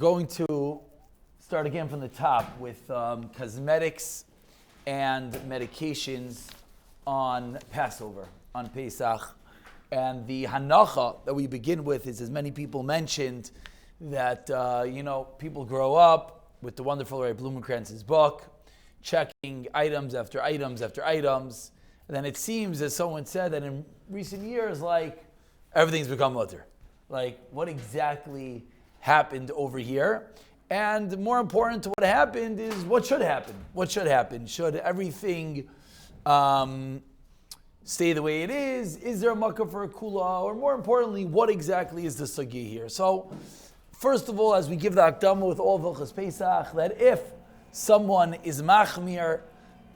Going to start again from the top with cosmetics and medications on Passover, on Pesach. And the hanacha that we begin with is, as many people mentioned, that people grow up with the wonderful Ray Blumenkrantz's book, checking items after items after items. And then it seems, as someone said, that in recent years, everything's become mutter. What exactly happened over here? And more important to what happened is what should happen. What should happen? Should everything stay the way it is? Is there a makkah for a kula? Or more importantly, what exactly is the sugi here? So, first of all, as we give the akdama with all Vilchas Pesach, that if someone is machmir,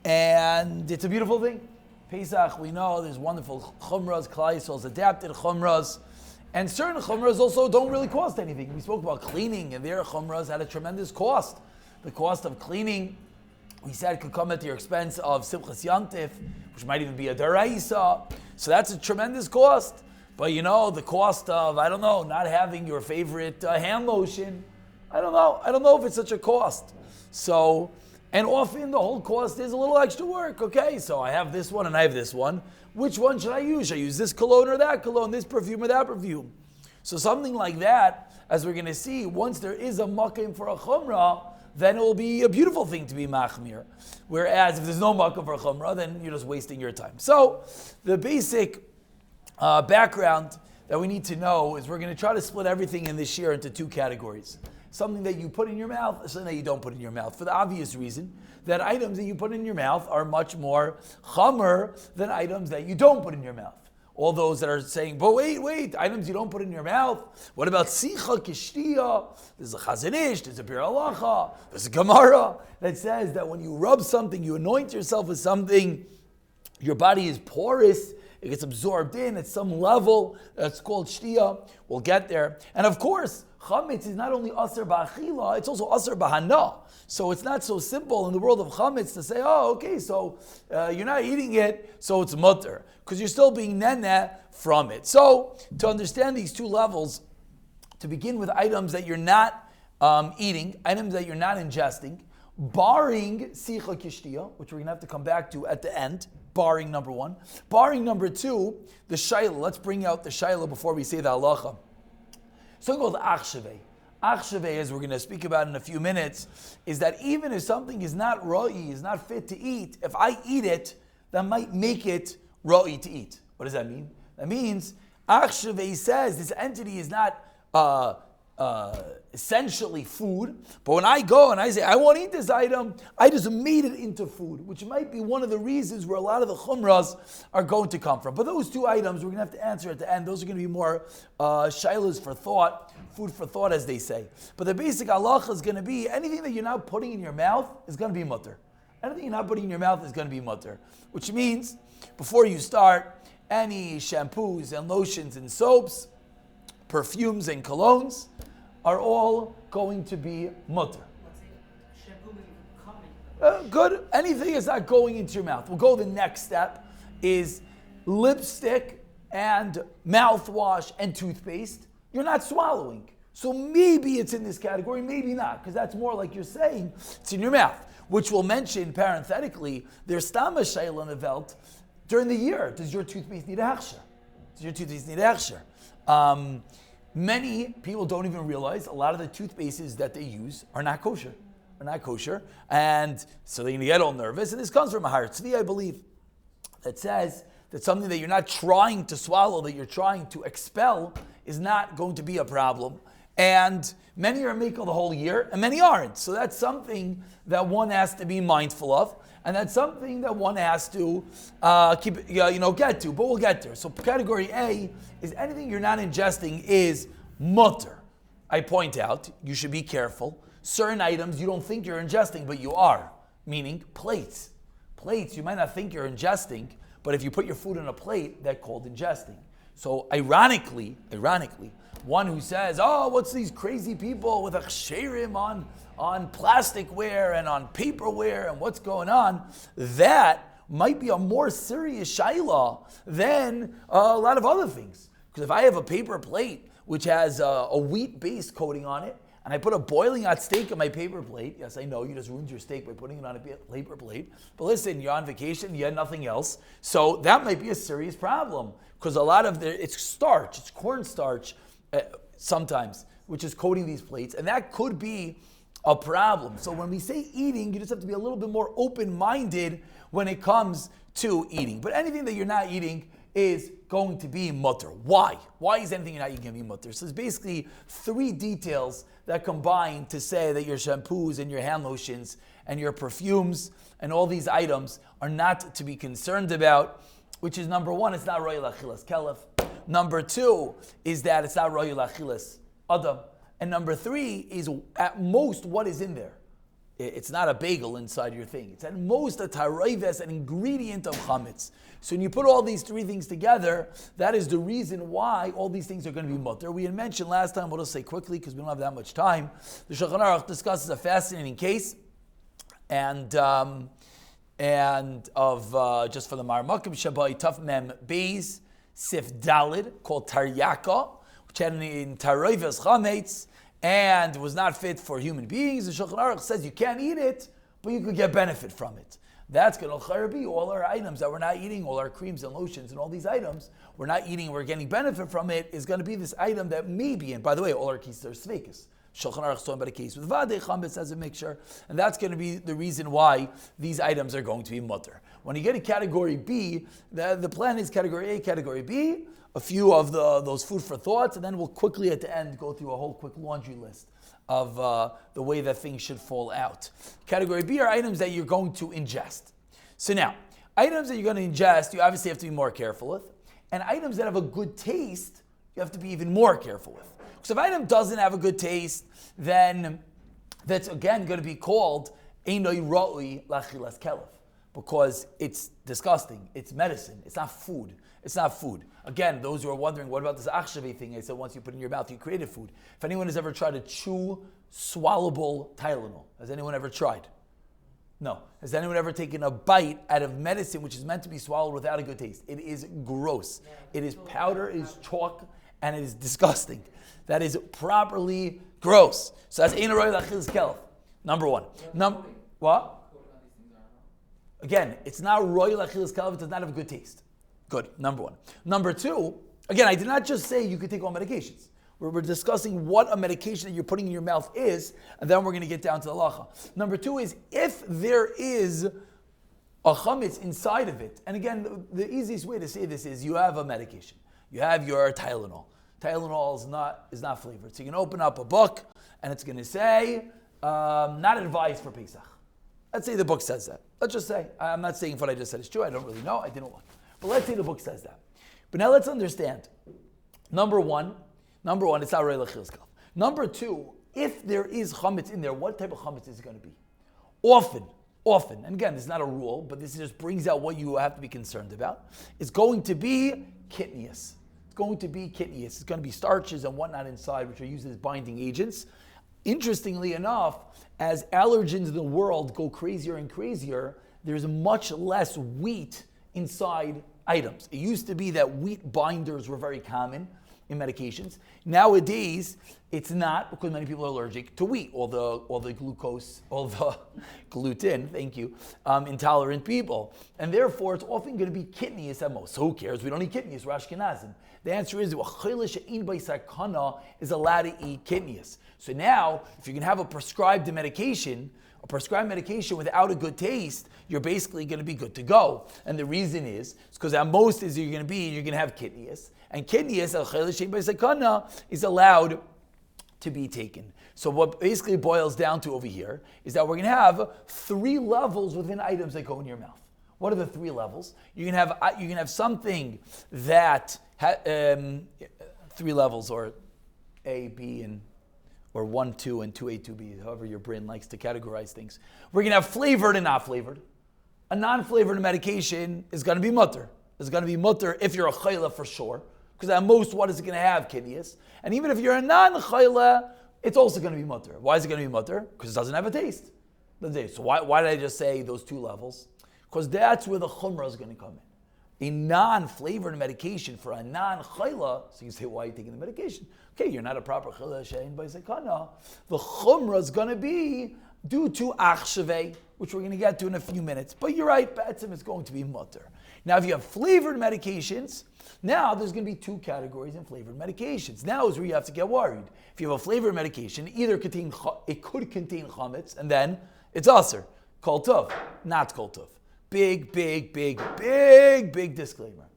and it's a beautiful thing. Pesach, we know there's wonderful chumras, Klal Yisrael's adapted chumras, and certain chumras also don't really cost anything. We spoke about cleaning, and their chumras had a tremendous cost. The cost of cleaning, we said, could come at the expense of Simchas Yantif, which might even be a daraisa. So that's a tremendous cost. But the cost of, not having your favorite hand lotion, I don't know if it's such a cost. So, and often the whole cost is a little extra work. Okay, so I have this one and I have this one. Which one should I use? Should I use this cologne or that cologne, this perfume or that perfume? So something like that, as we're going to see, once there is a makim for a chumrah, then it will be a beautiful thing to be machmir. Whereas if there's no makim for a chumrah, then you're just wasting your time. So the basic background that we need to know is we're going to try to split everything in this year into two categories. Something that you put in your mouth, something that you don't put in your mouth. For the obvious reason that items that you put in your mouth are much more chamer than items that you don't put in your mouth. All those that are saying, but wait, items you don't put in your mouth. What about sicha kishtiya? There's a Chazon Ish, there's a Bir Halacha, there's a Gemara that says that when you rub something, you anoint yourself with something, your body is porous, it gets absorbed in at some level. That's called shtiya. We'll get there. And of course, chametz is not only aser ba'achila, it's also aser b'hana. So it's not so simple in the world of chametz to say, so you're not eating it, so it's mutter. Because you're still being nene from it. So to understand these two levels, to begin with items that you're not eating, items that you're not ingesting, barring sicha kishtiya, which we're going to have to come back to at the end, barring number one. Barring number two, the shayla. Let's bring out the shayla before we say the halacha. Something called achshave. Achshave, as we're going to speak about in a few minutes, is that even if something is not ra'i, is not fit to eat, if I eat it, that might make it ra'i to eat. What does that mean? That means achshave says this entity is not essentially food, but when I go and I say, I want to eat this item, I just made it into food, which might be one of the reasons where a lot of the chumras are going to come from. But those two items, we're going to have to answer at the end. Those are going to be more shailas for thought, food for thought, as they say. But the basic halacha is going to be, anything that you're not putting in your mouth is going to be mutter. Anything you're not putting in your mouth is going to be mutter. Which means, before you start, any shampoos and lotions and soaps, perfumes and colognes, are all going to be mutter. Good. Anything is not going into your mouth. We'll go the next step is lipstick and mouthwash and toothpaste. You're not swallowing. So maybe it's in this category, maybe not, because that's more like you're saying it's in your mouth, which we'll mention parenthetically, there's stama shayla in the Welt during the year. Does your toothpaste need a hechsher? Many people don't even realize a lot of the toothpastes that they use are not kosher. And so they get all nervous. And this comes from a Har Tzvi, I believe, that says that something that you're not trying to swallow, that you're trying to expel, is not going to be a problem. And many are makel the whole year, and many aren't. So that's something that one has to be mindful of. And that's something that one has to get to, but we'll get there. So category A is anything you're not ingesting is mutter. I point out, you should be careful. Certain items you don't think you're ingesting, but you are. Meaning plates. Plates you might not think you're ingesting, but if you put your food on a plate, that's called ingesting. So ironically, one who says, what's these crazy people with a ksherim on plasticware and on paperware and what's going on, that might be a more serious shayla than a lot of other things. Because if I have a paper plate which has a wheat base coating on it, and I put a boiling hot steak on my paper plate, yes, I know, you just ruined your steak by putting it on a paper plate, but listen, you're on vacation, you had nothing else, so that might be a serious problem, because a lot of it's starch, it's cornstarch sometimes, which is coating these plates, and that could be a problem. So when we say eating, you just have to be a little bit more open-minded when it comes to eating. But anything that you're not eating is going to be mutter. Why? Why is anything you're not eating going to be mutter? So there's basically 3 details that combine to say that your shampoos and your hand lotions and your perfumes and all these items are not to be concerned about, which is number 1, it's not royal achilas kelef. Number 2 is that it's not royal achilas adam. And number 3 is at most what is in there. It's not a bagel inside your thing. It's at most a tarayves, an ingredient of chametz. So when you put all these 3 things together, that is the reason why all these things are going to be mutter. We had mentioned last time, we'll just say quickly because we don't have that much time. The Shulchan Aruch discusses a fascinating case, and of just for the Marmakim Shabbai Taf Mem Beis Sif Dalid called Taryaka, which had in tarayves chametz, and was not fit for human beings. The Shulchan Aruch says you can't eat it, but you could get benefit from it. That's going to be all our items that we're not eating, all our creams and lotions and all these items we're not eating, we're getting benefit from it, is going to be this item that may be, and by the way, all our cases are sveikas. Shulchan Aruch is talking about a case with vadei chametz as a mixture, and that's going to be the reason why these items are going to be mutter. When you get to category B, the plan is category A, category B, a few of those food for thoughts, and then we'll quickly at the end go through a whole quick laundry list of the way that things should fall out. Category B are items that you're going to ingest. So now, items that you're going to ingest, you obviously have to be more careful with, and items that have a good taste, you have to be even more careful with. Because if an item doesn't have a good taste, then that's again going to be called Einoi Ra'ui Lachilas Kelef, because it's disgusting, it's medicine, it's not food. It's not food. Again, those who are wondering, what about this achshave thing? I said once you put it in your mouth, you created food. If anyone has ever tried to chew swallowable Tylenol, has anyone ever tried? No. Has anyone ever taken a bite out of medicine which is meant to be swallowed without a good taste? It is gross. It is powder, it is chalk, and it is disgusting. That is properly gross. So that's Ein Roy Lachilas Kelef. Number 1. What? Again, it's not Roy Lachilas Kelef, it does not have a good taste. Good, number 1. Number 2, again, I did not just say you could take all medications. We're discussing what a medication that you're putting in your mouth is, and then we're going to get down to the halacha. Number 2 is if there is a chametz inside of it, and again, the easiest way to say this is you have a medication. You have your Tylenol. Tylenol is not flavored. So you can open up a book, and it's going to say, not advised for Pesach. Let's say the book says that. Let's just say, I'm not saying if what I just said is true, I don't really know, I didn't look. But let's say the book says that. But now let's understand. Number one, it's not Roy Lachilas Kelef. Number 2, if there is chametz in there, what type of chametz is it going to be? Often, and again, this is not a rule, but this just brings out what you have to be concerned about. It's going to be kitnius. It's going to be starches and whatnot inside, which are used as binding agents. Interestingly enough, as allergens in the world go crazier and crazier, there's much less wheat inside items. It used to be that wheat binders were very common in medications. Nowadays, it's not, because many people are allergic to wheat, all the glucose, all the gluten, thank you, intolerant people. And therefore, it's often going to be kitnius at most. So who cares? We don't eat kitnius, we're Ashkenazim. The answer is, is allowed to eat kitnius. So now, if you can have a prescribed medication without a good taste, you're basically going to be good to go. And the reason is because at most is you're going to have kitnius. And kitnius, is allowed to be taken. So what basically boils down to over here is that we're going to have 3 levels within items that go in your mouth. What are the 3 levels? You can have something that 3 levels, or A, B, or 1, 2, and 2A, 2B, however your brain likes to categorize things. We're going to have flavored and not flavored. A non-flavored medication is going to be mutter. It's going to be mutter if you're a chayla for sure, because at most, what is it going to have? Kitnius. And even if you're a non-chayla, it's also going to be mutter. Why is it going to be mutter? Because it doesn't have a taste. So why did I just say those 2 levels? Because that's where the chumrah is going to come in. a non-flavored medication for a non-chayla, so you say, why are you taking the medication? Okay, you're not a proper chayla she'ein by sakana. The chumrah is going to be due to achshavei, which we're going to get to in a few minutes. But you're right, ba'etzim is going to be mutter. Now, if you have flavored medications, now there's going to be two categories in flavored medications. Now is where you have to get worried. If you have a flavored medication, it could contain chametz, and then it's aser, kol tov, not kol tov. Big disclaimer.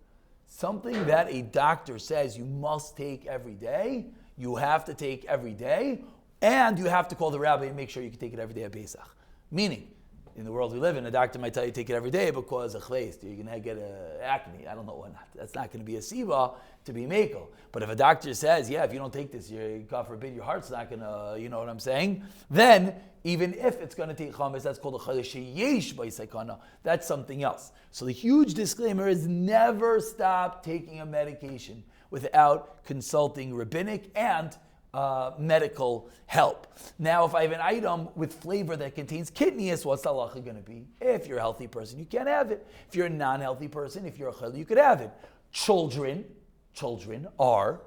Something that a doctor says you must take every day, you have to take every day, and you have to call the rabbi and make sure you can take it every day at Pesach. Meaning, in the world we live in, a doctor might tell you to take it every day because you're going to get acne. I don't know what not. That's not going to be a siva to be mako. But if a doctor says, if you don't take this, God forbid, your heart's not going to, you know what I'm saying? Then, even if it's going to take chametz, that's called a chayla sheyesh by sakana. That's something else. So the huge disclaimer is never stop taking a medication without consulting rabbinic and medical help. Now, if I have an item with flavor that contains kidneys, what's the halacha going to be? If you're a healthy person, you can't have it. If you're a non-healthy person, if you're a chayla, you could have it. Children are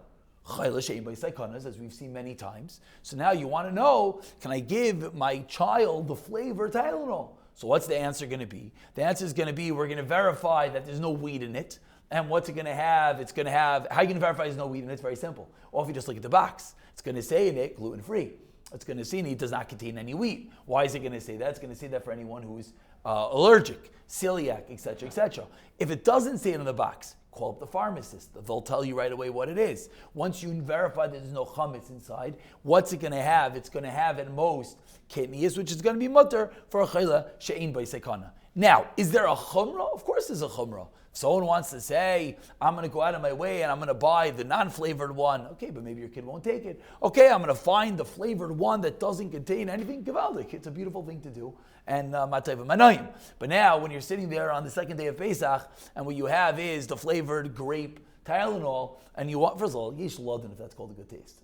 chayla she'ein by sakanas, as we've seen many times. So now you want to know, can I give my child the flavor Tylenol? So what's the answer going to be? The answer is going to be, we're going to verify that there's no wheat in it. And what's it going to have? It's going to have, how are you going to verify there's no wheat in it? It's very simple. Or if you just look at the box, it's going to say in it, gluten-free. It's going to say it does not contain any wheat. Why is it going to say that? It's going to say that for anyone who's allergic, celiac, etc., etc. If it doesn't say it on the box, call up the pharmacist. They'll tell you right away what it is. Once you verify that there's no chametz inside, what's it going to have? It's going to have at most kidneys, which is going to be mutter for a chayla she'ein by sekana. Now, is there a chumrah? Of course there's a chumrah. If someone wants to say, I'm going to go out of my way and I'm going to buy the non-flavored one, okay, but maybe your kid won't take it. Okay, I'm going to find the flavored one that doesn't contain anything gewaldic. It's a beautiful thing to do. And matayv manayim. But now, when you're sitting there on the second day of Pesach, and what you have is the flavored grape Tylenol, and you want, first of all, yesh ladin, if that's called a good taste.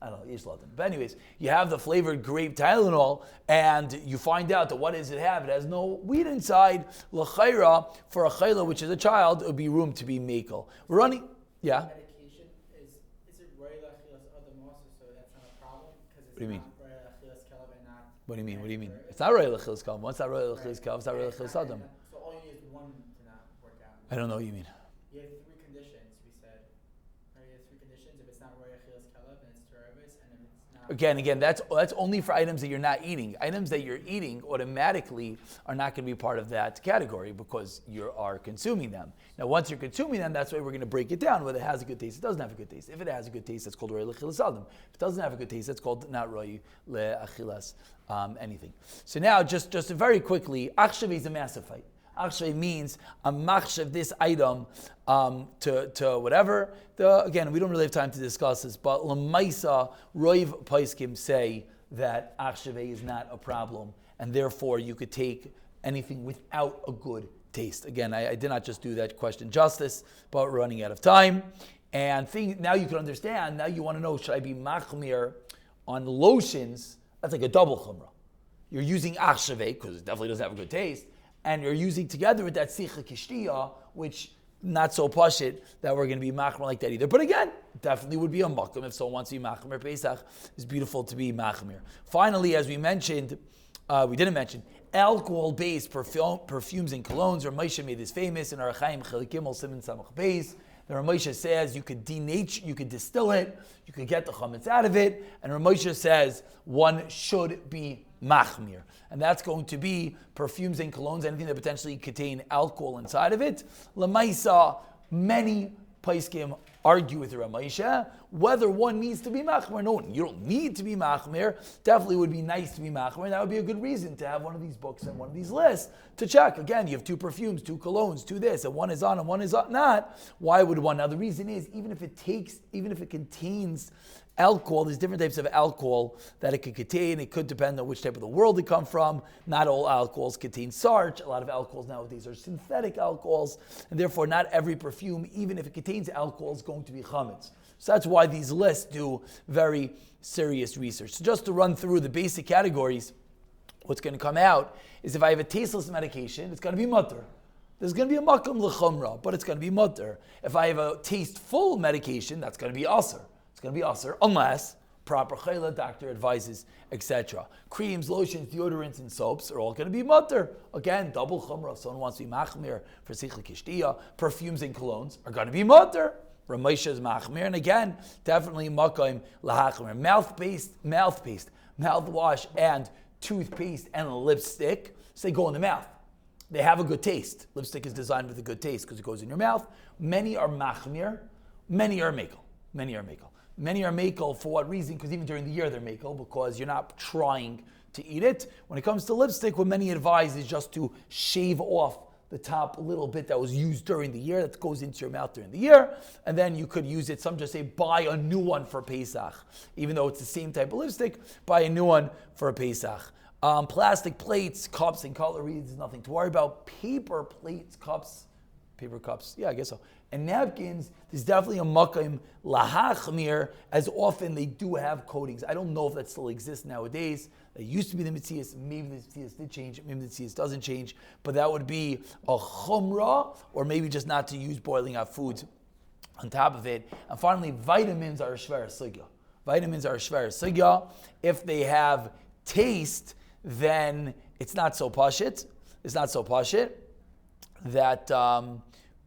I don't know, yesh ladin. But anyways, you have the flavored grape Tylenol, and you find out that what does it have? It has no wheat inside. L'chayra, for a chayla, which is a child, it would be room to be makel. We're running, yeah? Medication, is it roy l'achilas adam also, so that's not a problem? Because it's What do you mean? not roy l'achilas kelav and not... What do you mean? What do you mean? It's not roy l'chilas kav. What's not roy l'chilas kav? It's not roy l'chilas adam. So all you need is one to not work out. I don't know what you mean. You have three conditions, we said. Right, you have three conditions. If it's not roy l'achilas kelav, then it's terevis, and if it's not... Again, that's only for items that you're not eating. Items that you're eating automatically are not going to be part of that category because you are consuming them. Now, once you're consuming them, that's why we're going to break it down, whether it has a good taste, it doesn't have a good taste. If it has a good taste, that's called roy l'chilas adam. If it doesn't have a good taste, that's called not roy l'chilas anything. So now, just very quickly, achshav is a massive fight. Achshav means a machshav, this item, to whatever. Again, we don't really have time to discuss this, but l'maisa, roiv paiskim say that achshav is not a problem, and therefore you could take anything without a good taste. Again, I did not just do that question justice, but we're running out of time. And now you can understand, now you want to know, should I be machmir on lotions? That's like a double chumrah. You're using achshaveh, because it definitely doesn't have a good taste, and you're using together with that sicha kishtiya, which not so pashit that we're going to be machmir like that either. But again, definitely would be a makom if someone wants to be machmir. Pesach is beautiful to be machmir. Finally, as we mentioned, we didn't mention, alcohol-based perfumes and colognes. Ramesha made this famous in Arachaim Chelik Gimel Siman Samach Beis. The Ramesha says you could you could distill it, you could get the chametz out of it, and Ramesha says one should be machmir, and that's going to be perfumes and colognes, anything that potentially contain alcohol inside of it. Lamaisa, many paiskim argue with the Ramesha whether one needs to be machmir. No, you don't need to be machmir. Definitely would be nice to be machmir. That would be a good reason to have one of these books and one of these lists to check. Again, you have two perfumes, two colognes, two this, and one is on and one is not. Why would one? Now the reason is even if it contains alcohol, there's different types of alcohol that it could contain. It could depend on which type of the world it come from. Not all alcohols contain starch. A lot of alcohols nowadays are synthetic alcohols, and therefore not every perfume, even if it contains alcohol, is going to be chametz. So that's why these lists do very serious research. So just to run through the basic categories, what's going to come out is if I have a tasteless medication, it's going to be mutter. there's going to be a makam l'chumra, but it's going to be mutter. If I have a tasteful medication, that's going to be aser. It's going to be aser unless proper chayla, doctor advises, etc. Creams, lotions, deodorants, and soaps are all going to be mutter. Again, double chumrah. If someone wants to be machmir for sichel kishtiya, perfumes and colognes are going to be mutter. Ramesha is machmir, and again, definitely makayim lahachmir. Mouthwash, and toothpaste and lipstick, so they go in the mouth. They have a good taste. Lipstick is designed with a good taste because it goes in your mouth. Many are machmir, many are mekel. Many are mekel for what reason? Because even during the year they're mekel because you're not trying to eat it. When it comes to lipstick, what many advise is just to shave off the top little bit that was used during the year, that goes into your mouth during the year, and then you could use it. Some just say buy a new one for Pesach. Even though it's the same type of lipstick, buy a new one for a Pesach. Plastic plates, cups, and cutlery, there's nothing to worry about. Paper plates, paper cups, yeah, I guess so. And napkins, there's definitely a makam lahachmir, as often they do have coatings. I don't know if that still exists nowadays. That used to be the mitzias, maybe the mitzias did change, maybe the mitzias doesn't change, but that would be a chumrah, or maybe just not to use boiling hot foods on top of it. And finally, vitamins are a shver sugya. If they have taste, then it's not so pashit.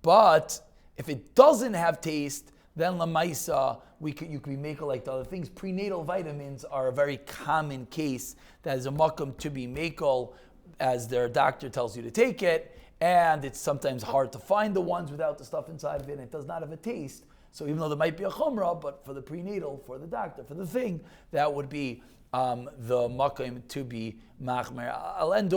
But if it doesn't have taste, then lamaisa, you could be makel like the other things. Prenatal vitamins are a very common case that is a makam to be makel, as their doctor tells you to take it, and it's sometimes hard to find the ones without the stuff inside of it, and it does not have a taste. So even though there might be a chumrah, but for the prenatal, for the doctor, for the thing, that would be the makam to be machmer. I'll end